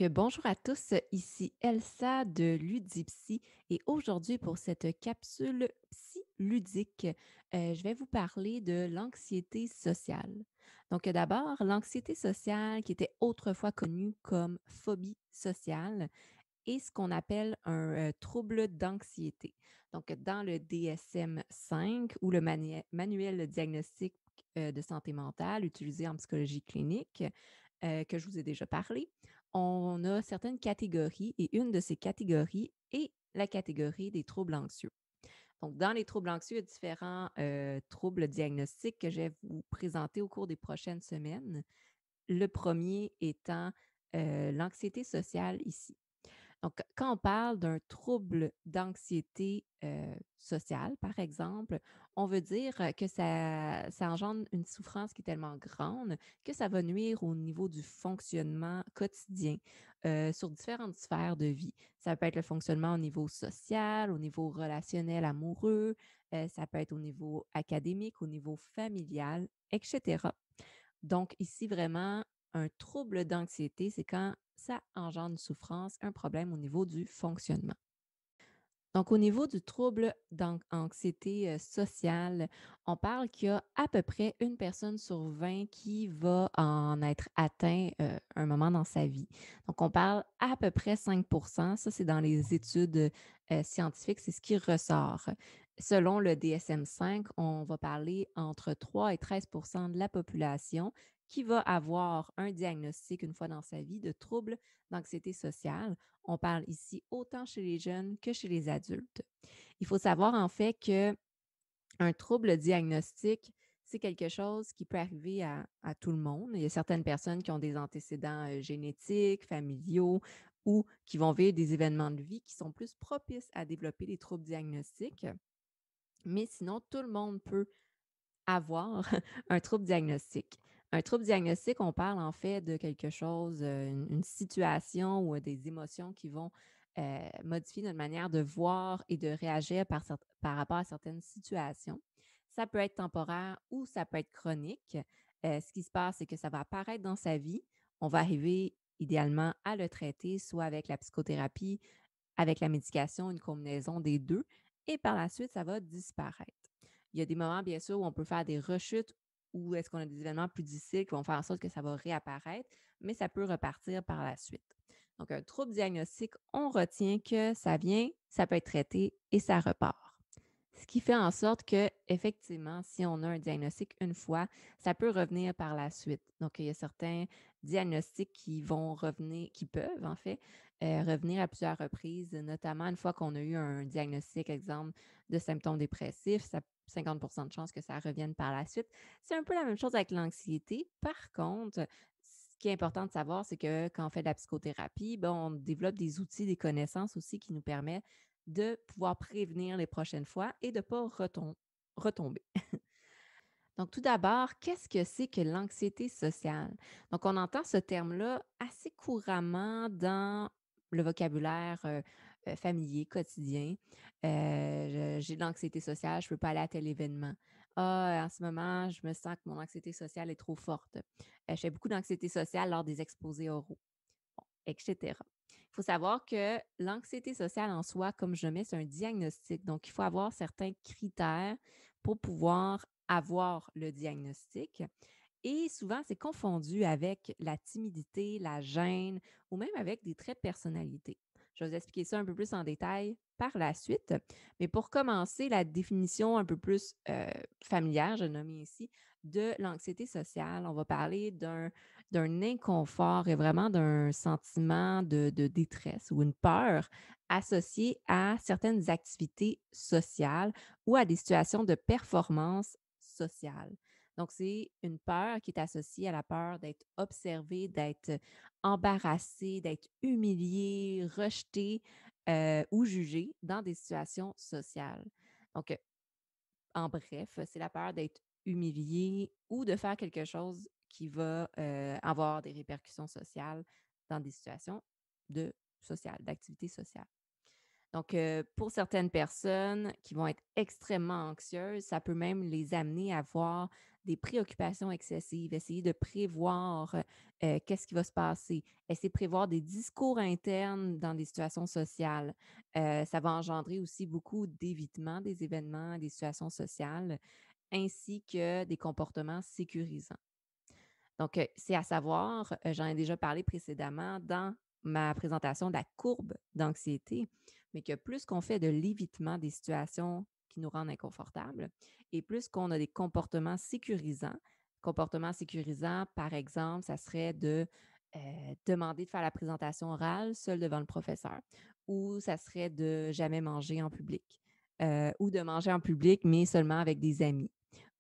Bonjour à tous, ici Elsa de Ludipsy et aujourd'hui pour cette capsule psy ludique, je vais vous parler de l'anxiété sociale. D'abord, l'anxiété sociale qui était autrefois connue comme phobie sociale est ce qu'on appelle un trouble d'anxiété. Dans le DSM-5 ou le manuel de diagnostic de santé mentale utilisé en psychologie clinique, que je vous ai déjà parlé, on a certaines catégories et une de ces catégories est la catégorie des troubles anxieux. Donc, dans les troubles anxieux, il y a différents troubles diagnostiques que je vais vous présenter au cours des prochaines semaines. Le premier étant l'anxiété sociale ici. Donc, quand on parle d'un trouble d'anxiété sociale, par exemple, on veut dire que ça engendre une souffrance qui est tellement grande que ça va nuire au niveau du fonctionnement quotidien sur différentes sphères de vie. Ça peut être le fonctionnement au niveau social, au niveau relationnel, amoureux, ça peut être au niveau académique, au niveau familial, etc. Donc, ici, vraiment, un trouble d'anxiété, c'est quand ça engendre une souffrance, un problème au niveau du fonctionnement. Donc, au niveau du trouble d'anxiété sociale, on parle qu'il y a à peu près une personne sur 20 qui va en être atteint un moment dans sa vie. Donc, on parle à peu près 5. Ça, c'est dans les études scientifiques, c'est ce qui ressort. Selon le DSM-5, on va parler entre 3 et 13 de la population qui va avoir un diagnostic une fois dans sa vie de trouble d'anxiété sociale. On parle ici autant chez les jeunes que chez les adultes. Il faut savoir en fait que un trouble diagnostique, c'est quelque chose qui peut arriver à tout le monde. Il y a certaines personnes qui ont des antécédents génétiques, familiaux ou qui vont vivre des événements de vie qui sont plus propices à développer des troubles diagnostiques. Mais sinon, tout le monde peut avoir un trouble diagnostique. Un trouble diagnostique, on parle en fait de quelque chose, une situation ou des émotions qui vont modifier notre manière de voir et de réagir par rapport à certaines situations. Ça peut être temporaire ou ça peut être chronique. Ce qui se passe, c'est que ça va apparaître dans sa vie. On va arriver idéalement à le traiter, soit avec la psychothérapie, avec la médication, une combinaison des deux, et par la suite, ça va disparaître. Il y a des moments, bien sûr, où on peut faire des rechutes ou est-ce qu'on a des événements plus difficiles qui vont faire en sorte que ça va réapparaître, mais ça peut repartir par la suite. Donc, un trouble diagnostique, on retient que ça vient, ça peut être traité et ça repart. Ce qui fait en sorte que, effectivement, si on a un diagnostic une fois, ça peut revenir par la suite. Donc, il y a certains diagnostics qui vont revenir, qui peuvent en fait revenir à plusieurs reprises, notamment une fois qu'on a eu un diagnostic, exemple, de symptômes dépressifs, ça 50 de chances que ça revienne par la suite. C'est un peu la même chose avec l'anxiété. Par contre, ce qui est important de savoir, c'est que quand on fait de la psychothérapie, ben, on développe des outils, des connaissances aussi qui nous permettent de pouvoir prévenir les prochaines fois et de ne pas retomber. Donc, tout d'abord, qu'est-ce que c'est que l'anxiété sociale? Donc, on entend ce terme-là assez couramment dans le vocabulaire familier, quotidien. J'ai de l'anxiété sociale, je ne peux pas aller à tel événement. Ah, en ce moment, je me sens que mon anxiété sociale est trop forte. Je fais beaucoup d'anxiété sociale lors des exposés oraux, etc. Il faut savoir que l'anxiété sociale en soi, comme je mets, c'est un diagnostic. Donc, il faut avoir certains critères pour pouvoir avoir le diagnostic. Et souvent, c'est confondu avec la timidité, la gêne ou même avec des traits de personnalité. Je vais vous expliquer ça un peu plus en détail par la suite. Mais pour commencer, la définition un peu plus familière, je nomme ici, de l'anxiété sociale, on va parler d'un inconfort et vraiment d'un sentiment de détresse ou une peur associée à certaines activités sociales ou à des situations de performance sociale. Donc, c'est une peur qui est associée à la peur d'être observé, d'être embarrassé, d'être humilié, rejeté ou jugé dans des situations sociales. Donc, en bref, c'est la peur d'être humilier ou de faire quelque chose qui va avoir des répercussions sociales dans des situations de d'activité sociale. Donc, pour certaines personnes qui vont être extrêmement anxieuses, ça peut même les amener à avoir des préoccupations excessives, essayer de prévoir, qu'est-ce qui va se passer, essayer de prévoir des discours internes dans des situations sociales. Ça va engendrer aussi beaucoup d'évitement des événements, des situations sociales, ainsi que des comportements sécurisants. Donc, c'est à savoir, j'en ai déjà parlé précédemment dans ma présentation de la courbe d'anxiété, mais que plus qu'on fait de l'évitement des situations qui nous rendent inconfortables et plus qu'on a des comportements sécurisants. Comportements sécurisants, par exemple, ça serait de demander de faire la présentation orale seul devant le professeur, ou ça serait de jamais manger en public, ou de manger en public, mais seulement avec des amis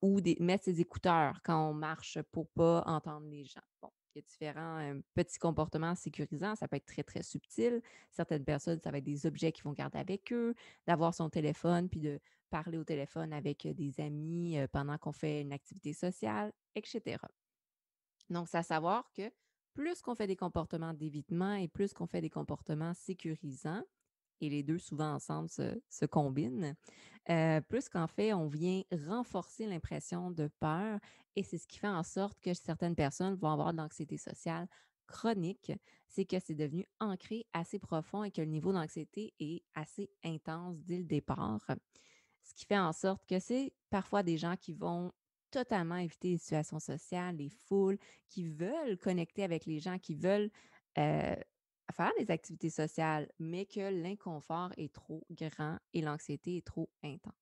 ou mettre ses écouteurs quand on marche pour pas entendre les gens. Bon, il y a différents petits comportements sécurisants. Ça peut être très, très subtil. Certaines personnes, ça va être des objets qu'ils vont garder avec eux, d'avoir son téléphone, puis de parler au téléphone avec des amis pendant qu'on fait une activité sociale, etc. Donc, c'est à savoir que plus qu'on fait des comportements d'évitement et plus qu'on fait des comportements sécurisants, et les deux souvent ensemble se combinent, plus qu'en fait, on vient renforcer l'impression de peur et c'est ce qui fait en sorte que certaines personnes vont avoir de l'anxiété sociale chronique. C'est que c'est devenu ancré assez profond et que le niveau d'anxiété est assez intense dès le départ. Ce qui fait en sorte que c'est parfois des gens qui vont totalement éviter les situations sociales, les foules, qui veulent connecter avec les gens, qui veulent euh, faire des activités sociales, mais que l'inconfort est trop grand et l'anxiété est trop intense.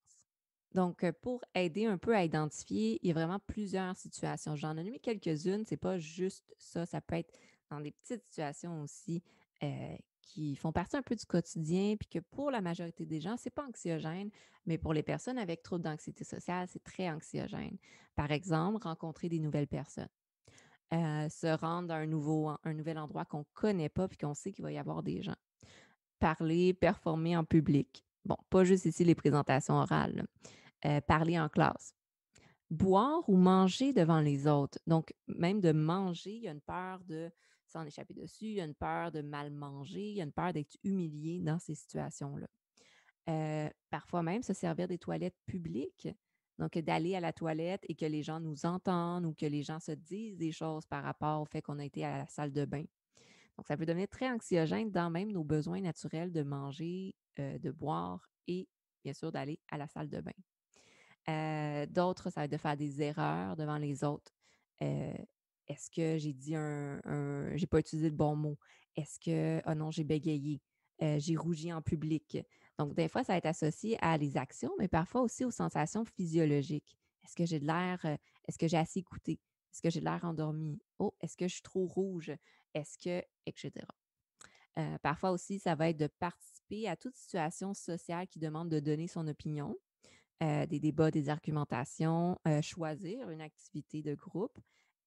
Donc, pour aider un peu à identifier, il y a vraiment plusieurs situations. J'en ai nommé quelques-unes, c'est pas juste ça, ça peut être dans des petites situations aussi qui font partie un peu du quotidien, puis que pour la majorité des gens, c'est pas anxiogène, mais pour les personnes avec troubles d'anxiété sociale, c'est très anxiogène. Par exemple, rencontrer des nouvelles personnes, se rendre à un nouvel endroit qu'on connaît pas, puis qu'on sait qu'il va y avoir des gens. Parler, performer en public. Bon, pas juste ici les présentations orales, là. Parler en classe. Boire ou manger devant les autres. Donc, même de manger, il y a une peur de s'en échapper dessus, il y a une peur de mal manger, il y a une peur d'être humilié dans ces situations-là. Parfois même se servir des toilettes publiques. Donc, d'aller à la toilette et que les gens nous entendent ou que les gens se disent des choses par rapport au fait qu'on a été à la salle de bain. Donc, ça peut devenir très anxiogène dans même nos besoins naturels de manger, de boire et bien sûr d'aller à la salle de bain. D'autres, ça va être de faire des erreurs devant les autres. Heu, est-ce que j'ai dit j'ai pas utilisé le bon mot? Est-ce que, oh non, j'ai bégayé? J'ai rougi en public? Donc des fois, ça va être associé à les actions, mais parfois aussi aux sensations physiologiques. Est-ce que j'ai de l'air, est-ce que j'ai assez écouté? Est-ce que j'ai de l'air endormi? Oh, est-ce que je suis trop rouge? Est-ce que et cetera. Parfois aussi, ça va être de participer à toute situation sociale qui demande de donner son opinion, des débats, des argumentations, choisir une activité de groupe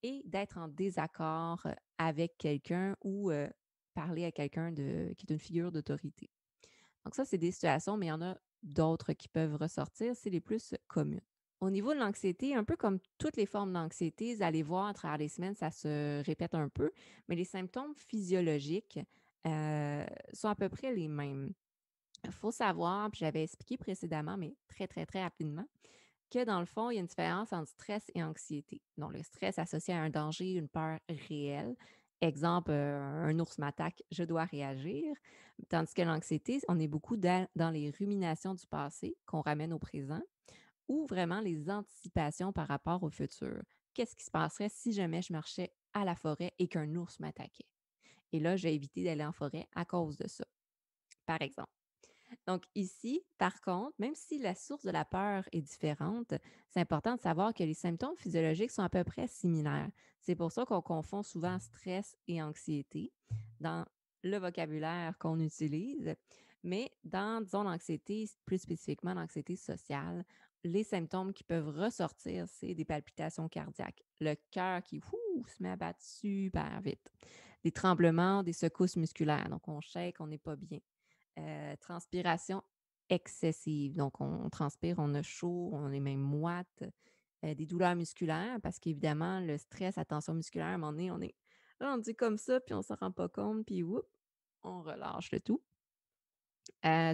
et d'être en désaccord avec quelqu'un ou parler à quelqu'un qui est une figure d'autorité. Donc ça, c'est des situations, mais il y en a d'autres qui peuvent ressortir. C'est les plus communes. Au niveau de l'anxiété, un peu comme toutes les formes d'anxiété, vous allez voir à travers les semaines, ça se répète un peu, mais les symptômes physiologiques sont à peu près les mêmes. Il faut savoir, puis j'avais expliqué précédemment, mais très, très, très rapidement, que dans le fond, il y a une différence entre stress et anxiété. Donc, le stress associé à un danger, une peur réelle. Exemple, un ours m'attaque, je dois réagir. Tandis que l'anxiété, on est beaucoup dans les ruminations du passé qu'on ramène au présent ou vraiment les anticipations par rapport au futur. Qu'est-ce qui se passerait si jamais je marchais à la forêt et qu'un ours m'attaquait? Et là, j'ai évité d'aller en forêt à cause de ça, par exemple. Donc ici, par contre, même si la source de la peur est différente, c'est important de savoir que les symptômes physiologiques sont à peu près similaires. C'est pour ça qu'on confond souvent stress et anxiété dans le vocabulaire qu'on utilise, mais dans, disons, l'anxiété, plus spécifiquement l'anxiété sociale, les symptômes qui peuvent ressortir, c'est des palpitations cardiaques, le cœur qui se met à battre super vite, des tremblements, des secousses musculaires, donc on shake, on n'est pas bien. Transpiration excessive. Donc, on transpire, on a chaud, on est même moite. des douleurs musculaires parce qu'évidemment, le stress, la tension musculaire, à un moment donné, on est rendu comme ça, puis on s'en rend pas compte, puis whoop, on relâche le tout.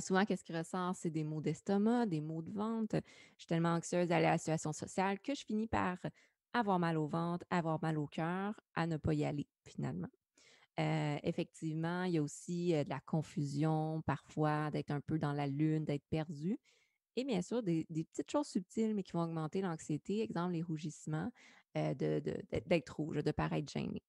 Souvent, qu'est-ce qui ressort? C'est des maux d'estomac, des maux de ventre. Je suis tellement anxieuse d'aller à la situation sociale que je finis par avoir mal au ventre, avoir mal au cœur, à ne pas y aller finalement. Effectivement, il y a aussi, de la confusion parfois, d'être un peu dans la lune, d'être perdu et bien sûr des petites choses subtiles, mais qui vont augmenter l'anxiété, exemple les rougissements, d'être rouge, de paraître gêné.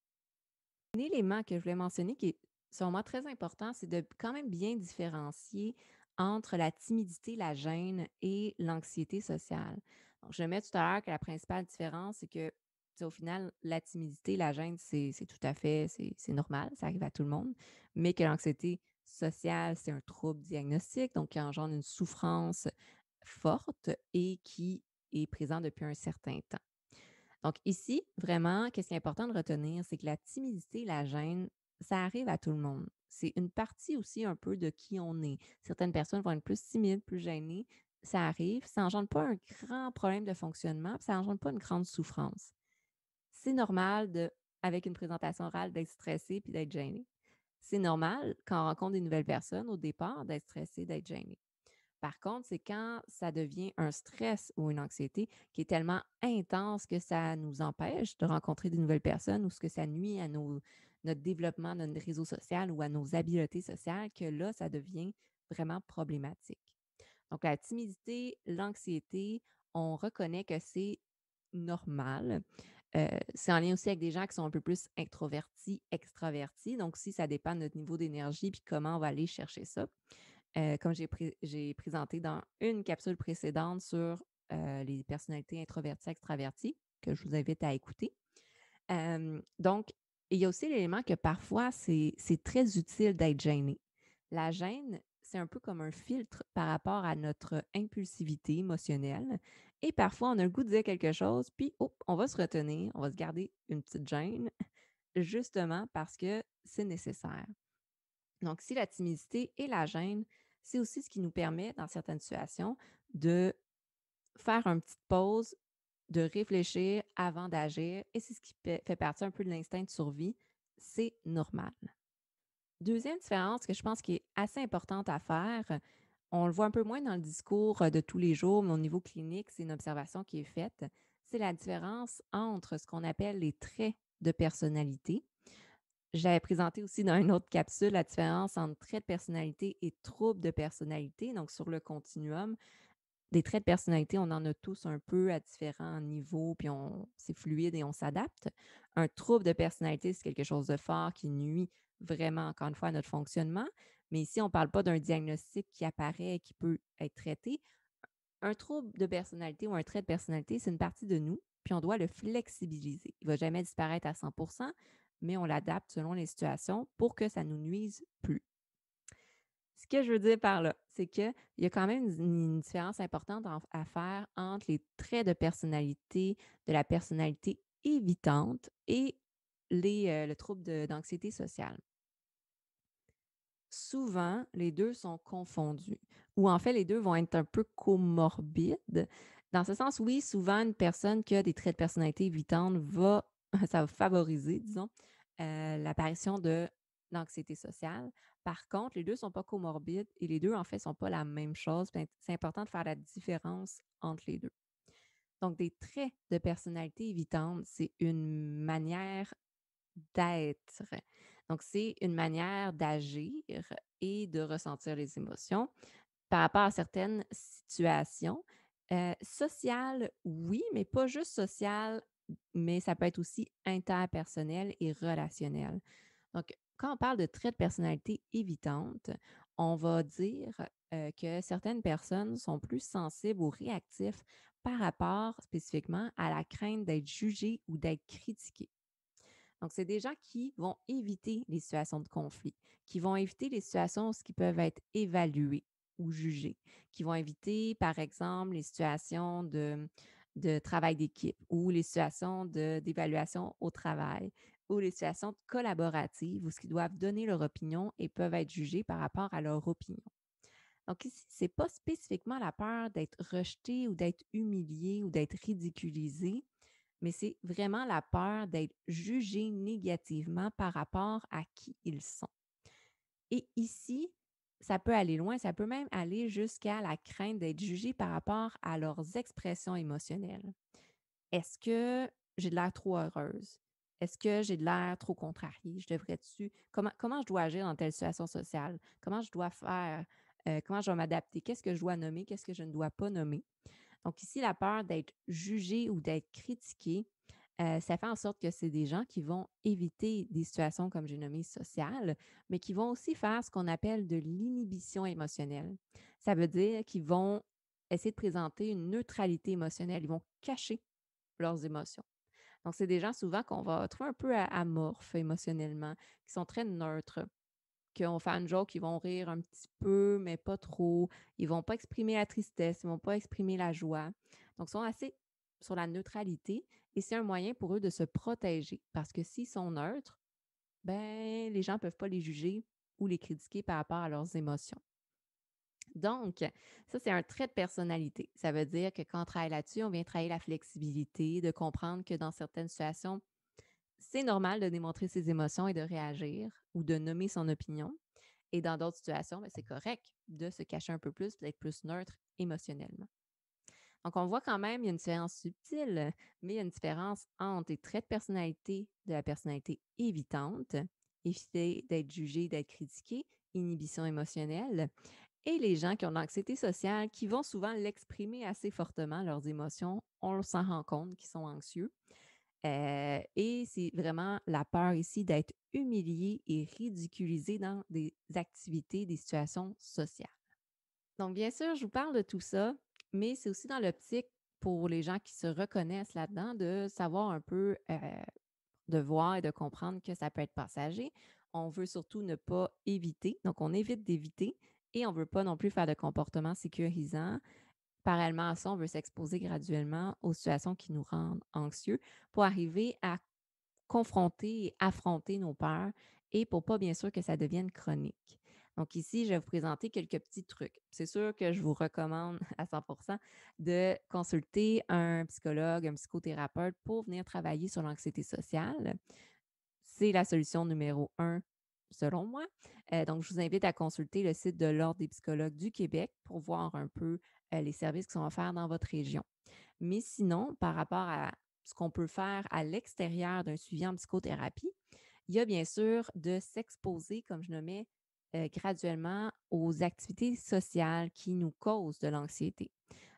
Un élément que je voulais mentionner qui est, selon moi, très important, c'est de quand même bien différencier entre la timidité, la gêne et l'anxiété sociale. Donc, je mets tout à l'heure que la principale différence, c'est que, tu sais, au final, la timidité, la gêne, c'est tout à fait, c'est normal, ça arrive à tout le monde, mais que l'anxiété sociale, c'est un trouble diagnostique, donc qui engendre une souffrance forte et qui est présent depuis un certain temps. Donc ici, vraiment, qu'est-ce qui est important de retenir, c'est que la timidité, la gêne, ça arrive à tout le monde. C'est une partie aussi un peu de qui on est. Certaines personnes vont être plus timides, plus gênées. Ça arrive. Ça n'engendre pas un grand problème de fonctionnement, puis ça n'engendre pas une grande souffrance. C'est normal de, avec une présentation orale, d'être stressé puis d'être gêné. C'est normal quand on rencontre des nouvelles personnes au départ d'être stressé, d'être gêné. Par contre, c'est quand ça devient un stress ou une anxiété qui est tellement intense que ça nous empêche de rencontrer de nouvelles personnes ou ce que ça nuit à notre développement de notre réseau social ou à nos habiletés sociales, que là, ça devient vraiment problématique. Donc, la timidité, l'anxiété, on reconnaît que c'est normal. C'est en lien aussi avec des gens qui sont un peu plus introvertis, extravertis. Donc, si ça dépend de notre niveau d'énergie puis comment on va aller chercher ça. Comme j'ai présenté dans une capsule précédente sur, les personnalités introverties, extraverties, que je vous invite à écouter. Donc, il y a aussi l'élément que parfois c'est très utile d'être gêné. La gêne, c'est un peu comme un filtre par rapport à notre impulsivité émotionnelle et parfois on a le goût de dire quelque chose, puis hop, on va se retenir, on va se garder une petite gêne, justement parce que c'est nécessaire. Donc, si la timidité et la gêne, c'est aussi ce qui nous permet, dans certaines situations, de faire une petite pause, de réfléchir avant d'agir, et c'est ce qui fait partie un peu de l'instinct de survie. C'est normal. Deuxième différence que je pense qui est assez importante à faire, on le voit un peu moins dans le discours de tous les jours, mais au niveau clinique, c'est une observation qui est faite, c'est la différence entre ce qu'on appelle les traits de personnalité. J'avais présenté aussi dans une autre capsule la différence entre traits de personnalité et troubles de personnalité. Donc, sur le continuum, des traits de personnalité, on en a tous un peu à différents niveaux, puis c'est fluide et on s'adapte. Un trouble de personnalité, c'est quelque chose de fort qui nuit vraiment, encore une fois, à notre fonctionnement. Mais ici, on ne parle pas d'un diagnostic qui apparaît et qui peut être traité. Un trouble de personnalité ou un trait de personnalité, c'est une partie de nous, puis on doit le flexibiliser. Il ne va jamais disparaître à 100%, mais on l'adapte selon les situations pour que ça ne nous nuise plus. Ce que je veux dire par là, c'est qu'il y a quand même une différence importante à faire entre les traits de personnalité, de la personnalité évitante et le trouble d'anxiété sociale. Souvent, les 2 sont confondus ou en fait, les 2 vont être un peu comorbides. Dans ce sens, oui, souvent, une personne qui a des traits de personnalité évitantes va ça va favoriser, disons, l'apparition de l'anxiété sociale. Par contre, les 2 ne sont pas comorbides et les 2 en fait, ne sont pas la même chose. Puis c'est important de faire la différence entre les 2. Donc des traits de personnalité évitantes, c'est une manière d'être. Donc, c'est une manière d'agir et de ressentir les émotions par rapport à certaines situations. Sociales, oui, mais pas juste sociales, mais ça peut être aussi interpersonnel et relationnel. Donc, quand on parle de traits de personnalité évitantes, on va dire que certaines personnes sont plus sensibles ou réactifs par rapport spécifiquement à la crainte d'être jugées ou d'être critiquées. Donc, c'est des gens qui vont éviter les situations de conflit, qui vont éviter les situations où ce qui peuvent être évaluées ou jugées, qui vont éviter, par exemple, les situations de travail d'équipe ou les situations d'évaluation au travail ou les situations collaboratives où ce qu'ils doivent donner leur opinion et peuvent être jugés par rapport à leur opinion. Donc ici, c'est pas spécifiquement la peur d'être rejeté ou d'être humilié ou d'être ridiculisé, mais c'est vraiment la peur d'être jugé négativement par rapport à qui ils sont. Et ici, ça peut aller loin, ça peut même aller jusqu'à la crainte d'être jugé par rapport à leurs expressions émotionnelles. Est-ce que j'ai de l'air trop heureuse? Est-ce que j'ai de l'air trop contrariée? Je devrais-tu comment je dois agir dans telle situation sociale? Comment je dois faire? Comment je dois m'adapter? Qu'est-ce que je dois nommer? Qu'est-ce que je ne dois pas nommer? Donc ici, la peur d'être jugé ou d'être critiqué, ça fait en sorte que c'est des gens qui vont éviter des situations, comme j'ai nommé, sociales, mais qui vont aussi faire ce qu'on appelle de l'inhibition émotionnelle. Ça veut dire qu'ils vont essayer de présenter une neutralité émotionnelle. Ils vont cacher leurs émotions. Donc, c'est des gens souvent qu'on va trouver un peu amorphes émotionnellement, qui sont très neutres, qui vont faire une joke, ils vont rire un petit peu, mais pas trop. Ils vont pas exprimer la tristesse, ils vont pas exprimer la joie. Donc, ils sont assez sur la neutralité et c'est un moyen pour eux de se protéger parce que s'ils sont neutres, ben, les gens ne peuvent pas les juger ou les critiquer par rapport à leurs émotions. Donc, ça, c'est un trait de personnalité. Ça veut dire que quand on travaille là-dessus, on vient travailler la flexibilité, de comprendre que dans certaines situations, c'est normal de démontrer ses émotions et de réagir ou de nommer son opinion. Et dans d'autres situations, ben, c'est correct de se cacher un peu plus, d'être plus neutre émotionnellement. Donc, on voit quand même, il y a une différence subtile, mais il y a une différence entre les traits de personnalité de la personnalité évitante, éviter d'être jugé, d'être critiqué, inhibition émotionnelle, et les gens qui ont de l'anxiété sociale, qui vont souvent l'exprimer assez fortement, leurs émotions. On s'en rend compte qu'ils sont anxieux. Et c'est vraiment la peur ici d'être humilié et ridiculisé dans des activités, des situations sociales. Donc, bien sûr, je vous parle de tout ça, mais c'est aussi dans l'optique pour les gens qui se reconnaissent là-dedans de savoir un peu, de voir et de comprendre que ça peut être passager. On veut surtout ne pas éviter, donc on évite d'éviter et on ne veut pas non plus faire de comportements sécurisants. Parallèlement à ça, on veut s'exposer graduellement aux situations qui nous rendent anxieux pour arriver à confronter et affronter nos peurs et pour pas, bien sûr, que ça devienne chronique. Donc ici, je vais vous présenter quelques petits trucs. C'est sûr que je vous recommande à 100% de consulter un psychologue, un psychothérapeute pour venir travailler sur l'anxiété sociale. C'est la solution numéro un, selon moi. Donc, je vous invite à consulter le site de l'Ordre des psychologues du Québec pour voir un peu les services qui sont offerts dans votre région. Mais sinon, par rapport à ce qu'on peut faire à l'extérieur d'un suivi en psychothérapie, il y a bien sûr de s'exposer, comme je nommais, graduellement aux activités sociales qui nous causent de l'anxiété.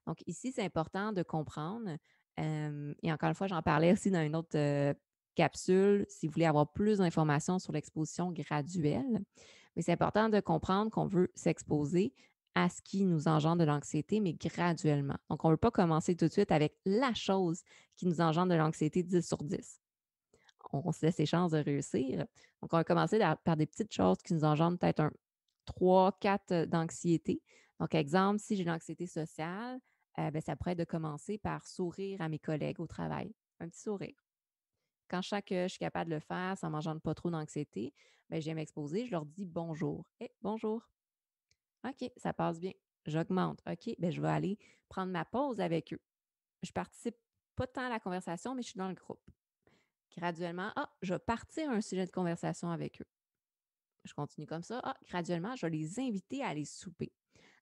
Donc ici, c'est important de comprendre, et encore une fois, j'en parlais aussi dans une autre capsule, si vous voulez avoir plus d'informations sur l'exposition graduelle, mais c'est important de comprendre qu'on veut s'exposer à ce qui nous engendre de l'anxiété, mais graduellement. Donc, on ne veut pas commencer tout de suite avec la chose qui nous engendre de l'anxiété 10 sur 10. On se laisse les chances de réussir. Donc, on va commencer par des petites choses qui nous engendrent peut-être un 3, 4 d'anxiété. Donc, exemple, si j'ai de l'anxiété sociale, ben, ça pourrait être de commencer par sourire à mes collègues au travail. Un petit sourire. Quand je sens que je suis capable de le faire sans m'engendre pas trop d'anxiété, ben, je viens m'exposer, je leur dis bonjour. Hey, bonjour. OK, ça passe bien. J'augmente. OK, ben, je vais aller prendre ma pause avec eux. Je participe pas tant à la conversation, mais je suis dans le groupe. Graduellement, je vais partir un sujet de conversation avec eux. Je continue comme ça. Graduellement, je vais les inviter à aller souper.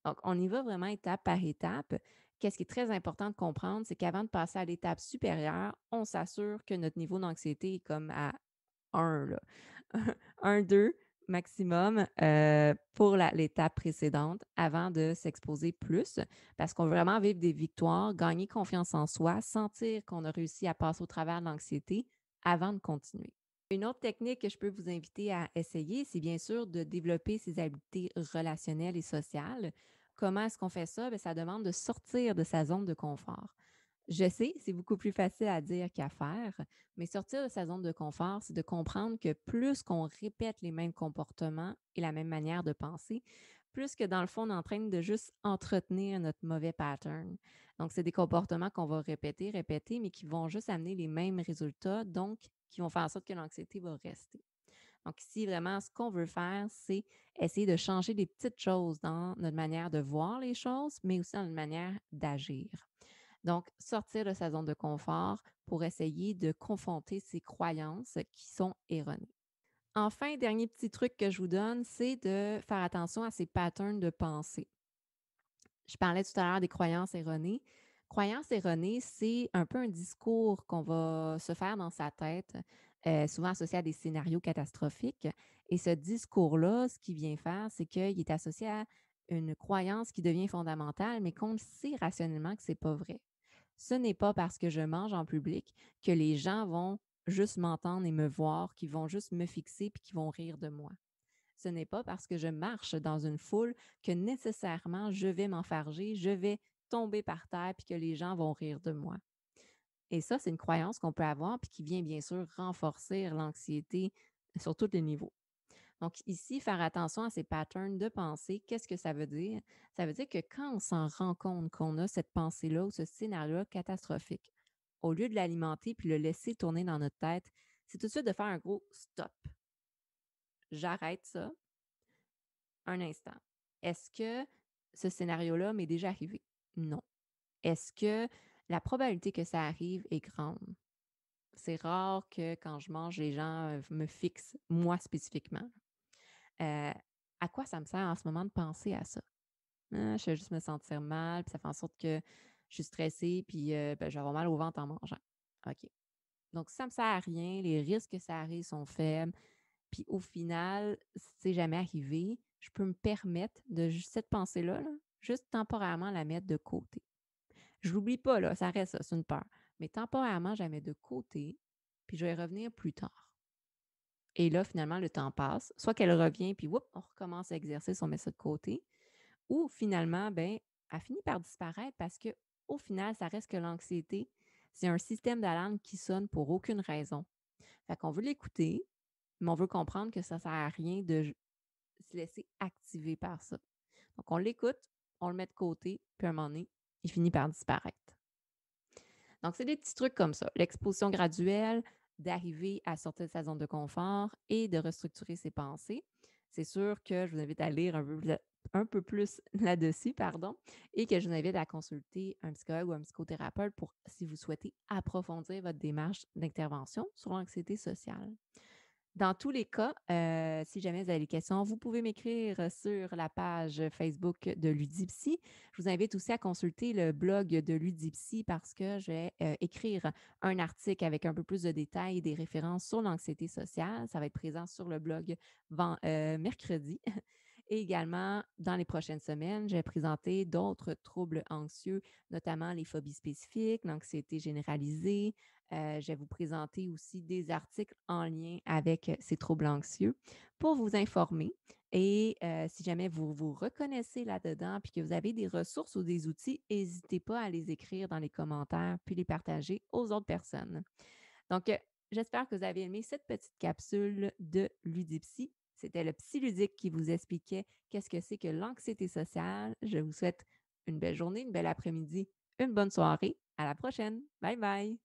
Donc, on y va vraiment étape par étape. Qu'est-ce qui est très important de comprendre, c'est qu'avant de passer à l'étape supérieure, on s'assure que notre niveau d'anxiété est comme à 1, là. 1, 2 maximum, pour l'étape précédente avant de s'exposer plus, parce qu'on veut vraiment vivre des victoires, gagner confiance en soi, sentir qu'on a réussi à passer au travers de l'anxiété avant de continuer. Une autre technique que je peux vous inviter à essayer, c'est bien sûr de développer ses habiletés relationnelles et sociales. Comment est-ce qu'on fait ça? Bien, ça demande de sortir de sa zone de confort. Je sais, c'est beaucoup plus facile à dire qu'à faire, mais sortir de sa zone de confort, c'est de comprendre que plus qu'on répète les mêmes comportements et la même manière de penser, plus que dans le fond, on est en train de juste entretenir notre mauvais pattern. Donc, c'est des comportements qu'on va répéter, répéter, mais qui vont juste amener les mêmes résultats, donc qui vont faire en sorte que l'anxiété va rester. Donc ici, vraiment, ce qu'on veut faire, c'est essayer de changer des petites choses dans notre manière de voir les choses, mais aussi dans notre manière d'agir. Donc, sortir de sa zone de confort pour essayer de confronter ses croyances qui sont erronées. Enfin, dernier petit truc que je vous donne, c'est de faire attention à ces patterns de pensée. Je parlais tout à l'heure des croyances erronées. Croyances erronées, c'est un peu un discours qu'on va se faire dans sa tête, souvent associé à des scénarios catastrophiques. Et ce discours-là, ce qu'il vient faire, c'est qu'il est associé à une croyance qui devient fondamentale, mais qu'on le sait rationnellement que c'est pas vrai. Ce n'est pas parce que je mange en public que les gens vont juste m'entendre et me voir, qui vont juste me fixer puis qui vont rire de moi. Ce n'est pas parce que je marche dans une foule que nécessairement je vais m'enfarger, je vais tomber par terre puis que les gens vont rire de moi. Et ça, c'est une croyance qu'on peut avoir puis qui vient bien sûr renforcer l'anxiété sur tous les niveaux. Donc ici, faire attention à ces patterns de pensée, qu'est-ce que ça veut dire? Ça veut dire que quand on s'en rend compte qu'on a cette pensée-là ou ce scénario-là catastrophique, au lieu de l'alimenter puis le laisser tourner dans notre tête, c'est tout de suite de faire un gros stop. J'arrête ça un instant. Est-ce que ce scénario-là m'est déjà arrivé? Non. Est-ce que la probabilité que ça arrive est grande? C'est rare que quand je mange, les gens me fixent, moi spécifiquement. Euh, à quoi ça me sert en ce moment de penser à ça? Je vais juste me sentir mal, puis ça fait en sorte que je suis stressée, puis ben, je vais avoir mal au ventre en mangeant. OK. Donc, ça ne me sert à rien, les risques que ça arrive sont faibles. Puis au final, si c'est jamais arrivé, je peux me permettre de juste cette pensée-là, là, juste temporairement la mettre de côté. Je l'oublie pas, là, ça reste ça, c'est une peur. Mais temporairement, je la mets de côté, puis je vais y revenir plus tard. Et là, finalement, le temps passe. Soit qu'elle revient, puis whoop, on recommence à exercer, on met ça de côté. Ou finalement, ben, elle finit par disparaître parce que au final, ça reste que l'anxiété, c'est un système d'alarme qui sonne pour aucune raison. Fait qu'on veut l'écouter, mais on veut comprendre que ça ne sert à rien de se laisser activer par ça. Donc, on l'écoute, on le met de côté, puis à un moment donné, il finit par disparaître. Donc, c'est des petits trucs comme ça. L'exposition graduelle, d'arriver à sortir de sa zone de confort et de restructurer ses pensées. C'est sûr que je vous invite à lire un peu plus là-dessus, pardon, et que je vous invite à consulter un psychologue ou un psychothérapeute pour si vous souhaitez approfondir votre démarche d'intervention sur l'anxiété sociale. Dans tous les cas, si jamais vous avez des questions, vous pouvez m'écrire sur la page Facebook de Ludipsy. Je vous invite aussi à consulter le blog de Ludipsy parce que je vais écrire un article avec un peu plus de détails et des références sur l'anxiété sociale. Ça va être présent sur le blog mercredi. Et également, dans les prochaines semaines, je vais présenter d'autres troubles anxieux, notamment les phobies spécifiques, l'anxiété généralisée. Je vais vous présenter aussi des articles en lien avec ces troubles anxieux pour vous informer. Et si jamais vous vous reconnaissez là-dedans puis que vous avez des ressources ou des outils, n'hésitez pas à les écrire dans les commentaires puis les partager aux autres personnes. Donc, j'espère que vous avez aimé cette petite capsule de Ludipsy. C'était le Psy Ludique qui vous expliquait qu'est-ce que c'est que l'anxiété sociale. Je vous souhaite une belle journée, une belle après-midi, une bonne soirée. À la prochaine. Bye bye.